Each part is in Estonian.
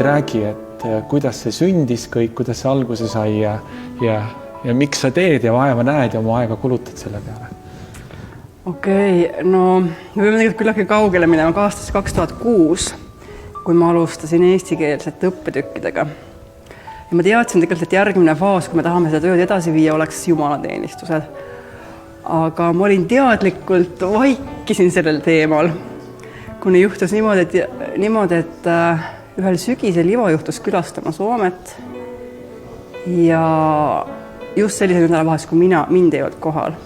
räägi, et kuidas see sündis kõik, kuidas see alguse sai ja miks sa teed ja vaeva näed ja oma aega kulutad selle peale? Okei, no me võime tegelikult küllagi kaugele minema ka aastast 2006, kui ma alustasin eestikeelsete õppetükkidega. Ja ma teadsin tegelikult, et järgmine faas, kui me tahame seda tööd edasi viia, oleks jumalateenistused. Aga ma olin teadlikult vaikisin sellel teemal, kuni juhtus niimoodi, et ühel sügisel Ivo juhtus külastama Soomet ja just sellise nädalavahetus, kui mind ei olnud kohal.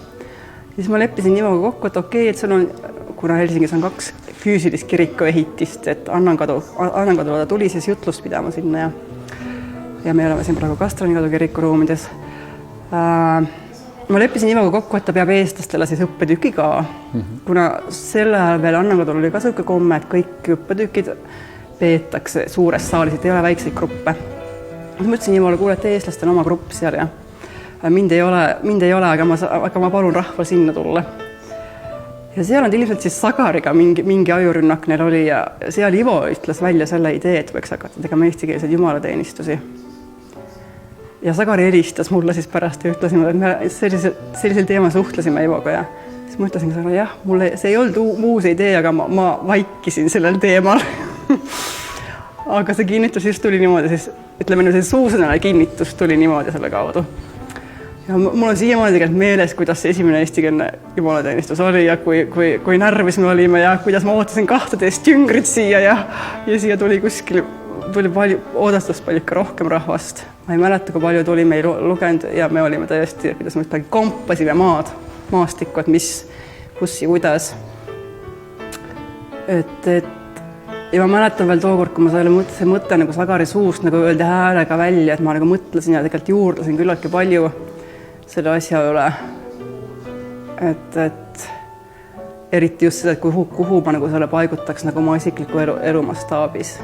Siis ma leppisin Ivoga kokku, et okei, et sul on, kuna Helsingis on 2 füüsilist kirikuehitist, et Annankadule tuli siis jutlust pidama sinna ja me oleme siin praegu Kastranikadu kirikuruumides. Ma leppisin Ivoga kokku, et ta peab eestlastele siis õppetüki ka, kuna selle ajal veel Annankadul oli ka selline komme, et kõik õppetükid peetakse suures saalis, et ei ole väikseid gruppe. Ma mõtlesin Ivole, kuule, et eestlastel on oma grupp seal ja mind ei ole, aga ma palun rahval sinna tulla. Ja seal on ilmselt siis Sagariga mingi ajurünnak neil oli ja seal Ivo ütles välja selle idee, et võiks hakata tegema eestikeelseid jumalateenistusi. Ja Sagari helistas mulle siis pärast ja ütlesime, et me sellisel teema suhtlesime Ivoga ja siis ma ütlesin, et jah, mulle see ei olnud uus idee, aga ma vaikisin sellel teemal. Aga see kinnitus just tuli niimoodi, siis ütleme, see suusõnaline kinnitus tuli niimoodi selle kaudu. Ja mul on siiamaani tegelikult meeles, kuidas see esimene eestikeelne jumalateenistus oli ja kui närvis me olime ja kuidas ma ootasin 12 jüngrit siia ja siia tuli oodatust palju ikka rohkem rahvast. Ma ei mäleta, kui palju tuli meil lugenud ja me olime täiesti, kuidas me ütleme, kompasime maastikku, et mis, kus ja kuidas. Ja ma mäletan veel tookord, kui ma see mõtte nagu Sagari suust nagu öeldi häälega välja, et ma nagu mõtlesin ja tegelikult juurdlesin küllaltki palju selle asja üle. Et eriti just seda, et kuhu ma nagu selle paigutaks nagu oma isikliku elu mastaabis.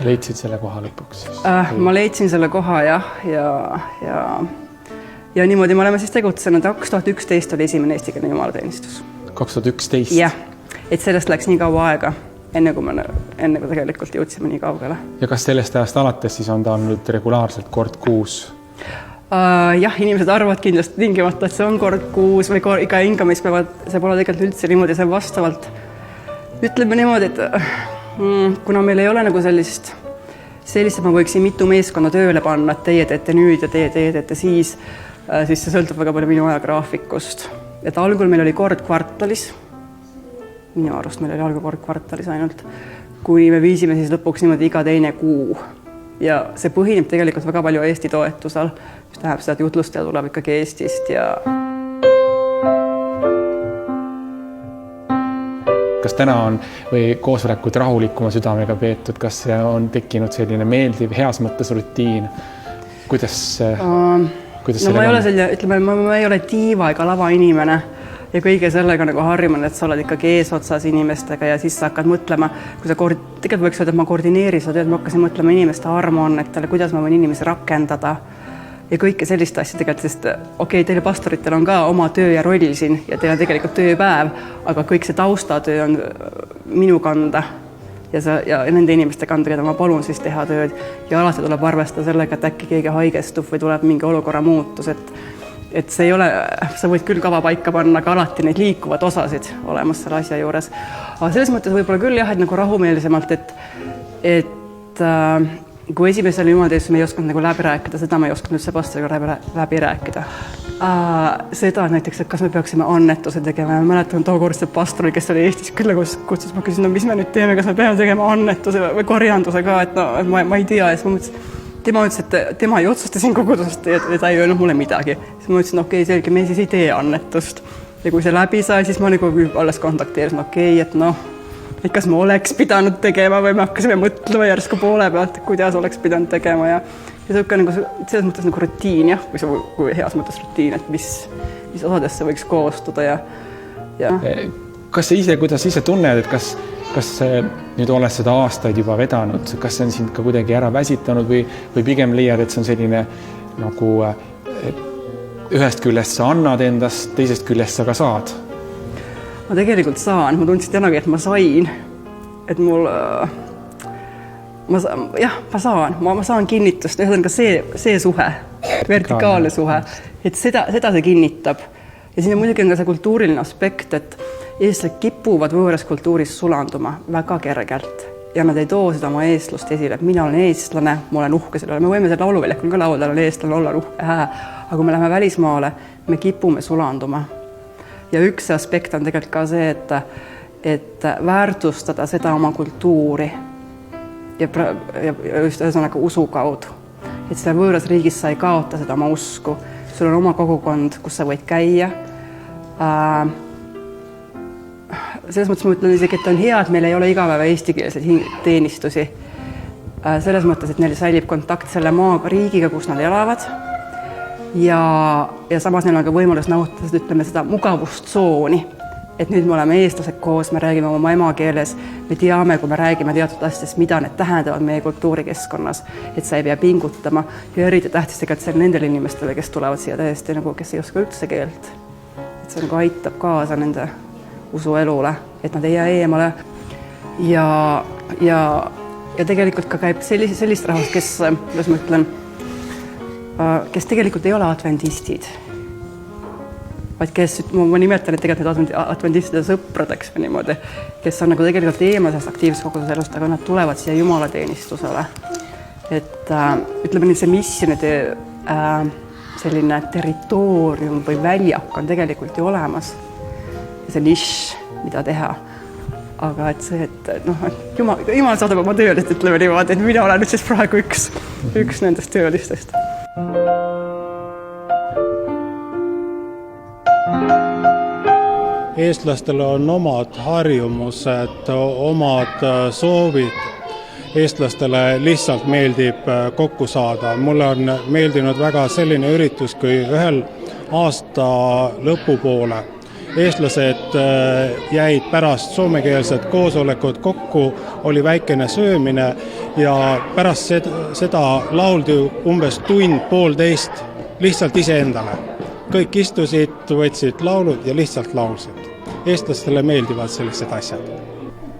Leidsid selle koha lõpuks siis? Ma leidsin selle koha ja niimoodi me oleme siis tegutsenud. 2011 oli esimene eestikeelne jumalateenistus. 2011? Jah, et sellest läks nii kaua aega, enne kui tegelikult jõudsime nii kaugele. Ja kas sellest ajast alates siis on ta olnud regulaarselt kord kuus? Jah, inimesed arvavad kindlasti tingimata, et see on kord kuus või iga hingamispäevad, see pole tegelikult üldse niimoodi, see vastavalt. Ütleme niimoodi, et kuna meil ei ole nagu sellist, et ma võiksin mitu meeskonda tööle panna, et teie teete nüüd ja teie teete siis see sõltub väga palju minu ajagraafikust. Et algul meil oli kord kvartalis, minu arust meil oli algul kord kvartalis ainult, kuni me viisime siis lõpuks niimoodi iga teine kuu. Ja see põhineb tegelikult väga palju Eesti toetusel, mis tähendab seda, et jutlustaja tuleb ikkagi Eestist ja... Kas täna on või koosolekud rahulikuma südamega peetud, kas on tekkinud selline meeldiv, heas mõttes rutiin? Kuidas ma ei ole selline, ütleme, ma ei ole tiiva ega lava inimene ja kõige sellega nagu harjuman, et sa oled ikkagi eesotsas inimestega ja siis sa hakkad mõtlema, kui sa tegelikult võiks öelda, et ma koordineerin seda tööd, ma hakkasin mõtlema inimeste armuannetele, kuidas ma võin inimesi rakendada ja kõike sellist asja tegelikult, sest okei, teile pastoritel on ka oma töö ja roll siin ja teil on tegelikult tööpäev, aga kõik see taustatöö on minu kanda ja nende inimeste kanda, keda ma palun siis teha tööd ja alati tuleb arvestada sellega, et äkki keegi haigestub või tuleb mingi olukorra muutus, et see ei ole, sa võid küll kava paika panna, aga alati neid liikuvad osasid olemas selle asja juures. Aga selles mõttes võib-olla küll jah, et nagu rahumeelsemalt, et kui esimesel jumalateenistusel me ei osanud nagu läbi rääkida, seda ma ei osanud üldse pastoriga läbi rääkida. Seda näiteks, et kas me peaksime annetuse tegema. Ma mäletan tookord see pastori, kes oli Eestis külla kutsus, ma küsin, mis me nüüd teeme, kas me peame tegema annetuse või korjanduse ka, et ma ei tea. Ja siis ma mõtlesin, tema ütles, et tema ei otsusta siin kogudusest ja ta ei öelnud mulle midagi. Siis ma ütlesin, okei, selge, me siis ei tee annetust. Ja kui see läbi sai, siis ma nagu alles kontakteerisin, okei, et et kas ma oleks pidanud tegema või me hakkasime mõtlema järsku poole pealt, kuidas oleks pidanud tegema ja see nagu selles mõttes nagu rutiin, jah, kui heas mõttes rutiin, et mis osadesse võiks koostuda ja. Kas sa ise, kuidas ise tunned, et kas nüüd oled seda aastaid juba vedanud, kas see on sind ka kuidagi ära väsitanud või pigem leiad, et see on selline nagu ühest küljest sa annad endast, teisest küljest sa ka saad? Ma tegelikult saan, ma tundsin tänagi, et ma sain, et ma saan kinnitust, ühesõnaga see suhe, vertikaalne suhe, et seda see kinnitab. Ja siin on muidugi ka see kultuuriline aspekt, et eestlased kipuvad võõras kultuuris sulanduma väga kergelt ja nad ei too seda oma eestlust esile, et mina olen eestlane, ma olen uhke selle üle, me võime selle lauluväljakul ka laulda, olen eestlane, olla uhke hää, aga kui me läheme välismaale, me kipume sulanduma. Ja üks aspekt on tegelikult ka see, et väärtustada seda oma kultuuri ja just ühesõnaga usu kaudu. Et seal võõras riigis sa ei kaota seda oma usku. Sul on oma kogukond, kus sa võid käia. Selles mõttes ma ütlen isegi, et on hea, et meil ei ole igapäeva eestikeelseid teenistusi. Selles mõttes, et neil säilib kontakt selle maaga riigiga, kus nad elavad. Ja samas neil on ka võimalus nautida, ütleme seda mugavustsooni. Et nüüd me oleme eestlased koos, me räägime oma emakeeles, me teame, kui me räägime teatud asjadest, mida need tähendavad meie kultuurikeskkonnas, et sa ei pea pingutama ja eriti tähtis tegelikult see nendele inimestele, kes tulevad siia täiesti nagu, kes ei oska üldse keelt. Et see nagu aitab kaasa nende usuelule, et nad ei jää eemale. Ja tegelikult ka käib sellist rahvast, kes, kuidas ma ütlen, kes tegelikult ei ole adventistid. Vaid kes, ma nimetan, et tegelikult need adventistide sõpradeks või niimoodi, kes on nagu tegelikult eemalisest aktiivsest kogudes elust, aga nad tulevad siia jumalateenistusele. Et ütleme nii, see missionide selline territoorium või väljak on tegelikult ju olemas. Ja see nišš, mida teha. Aga et see, et Jumal saadab oma töölist, ütleme niimoodi, et mina olen nüüd siis praegu üks nendest töölistest. Eestlastel on omad harjumused, omad soovid. Eestlastele lihtsalt meeldib kokku saada. Mulle on meeldinud väga selline üritus, kui ühel aasta lõpupoole eestlased jäid pärast soomekeelset koosolekut kokku, oli väikene söömine ja pärast seda lauldi umbes tund-poolteist lihtsalt iseendale. Kõik istusid, võtsid laulud ja lihtsalt laulsid. Eestlastele meeldivad sellised asjad.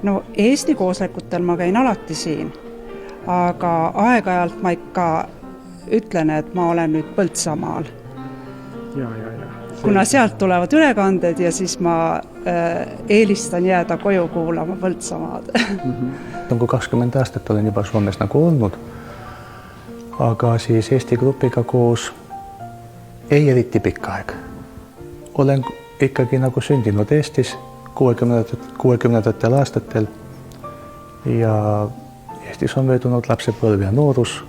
No Eesti koosolekutel ma käin alati siin, aga aeg-ajalt ma ikka ütlen, et ma olen nüüd Põltsamaal. Kuna sealt tulevad ülekanded ja siis ma eelistan jääda koju kuulama Põltsamaad. Kui 20 aastat olen juba Suomes nagu olnud, aga siis Eesti grupiga koos ei eriti pikka aeg. Olen ikkagi nagu sündinud Eestis 60. aastatel ja Eestis on möödunud lapsepõlv ja noorus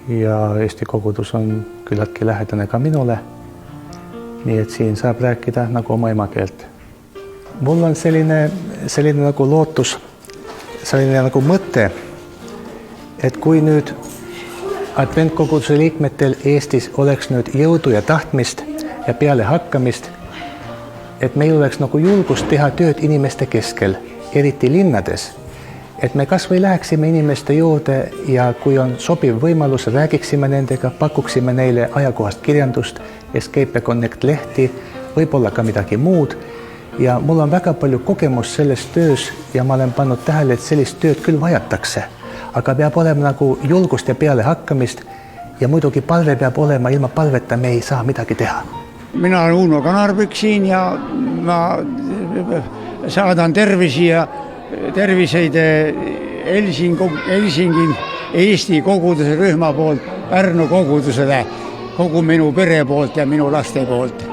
ja Eesti kogudus on küllaltki lähedane ka minule. Nii et siin saab rääkida nagu oma emakeelt. Mul on selline nagu lootus, selline nagu mõte, et kui nüüd adventkoguduse liikmetel Eestis oleks nüüd jõudu ja tahtmist ja peale hakkamist, et meil oleks nagu julgust teha tööd inimeste keskel, eriti linnades, et me kas või läheksime inimeste juurde ja kui on sobiv võimalus, räägiksime nendega, pakuksime neile ajakohast kirjandust, Escape Connect lehti, võib-olla ka midagi muud. Ja mul on väga palju kogemust selles töös ja ma olen pannud tähele, et sellist tööd küll vajatakse. Aga peab olema nagu julgust ja peale hakkamist ja muidugi palve peab olema, ilma palveta me ei saa midagi teha. Mina olen Uno Kanarbük siin ja ma saadan terviseid Helsingi Eesti koguduse rühma poolt, Pärnu kogudusele, kogu minu pere poolt ja minu laste poolt.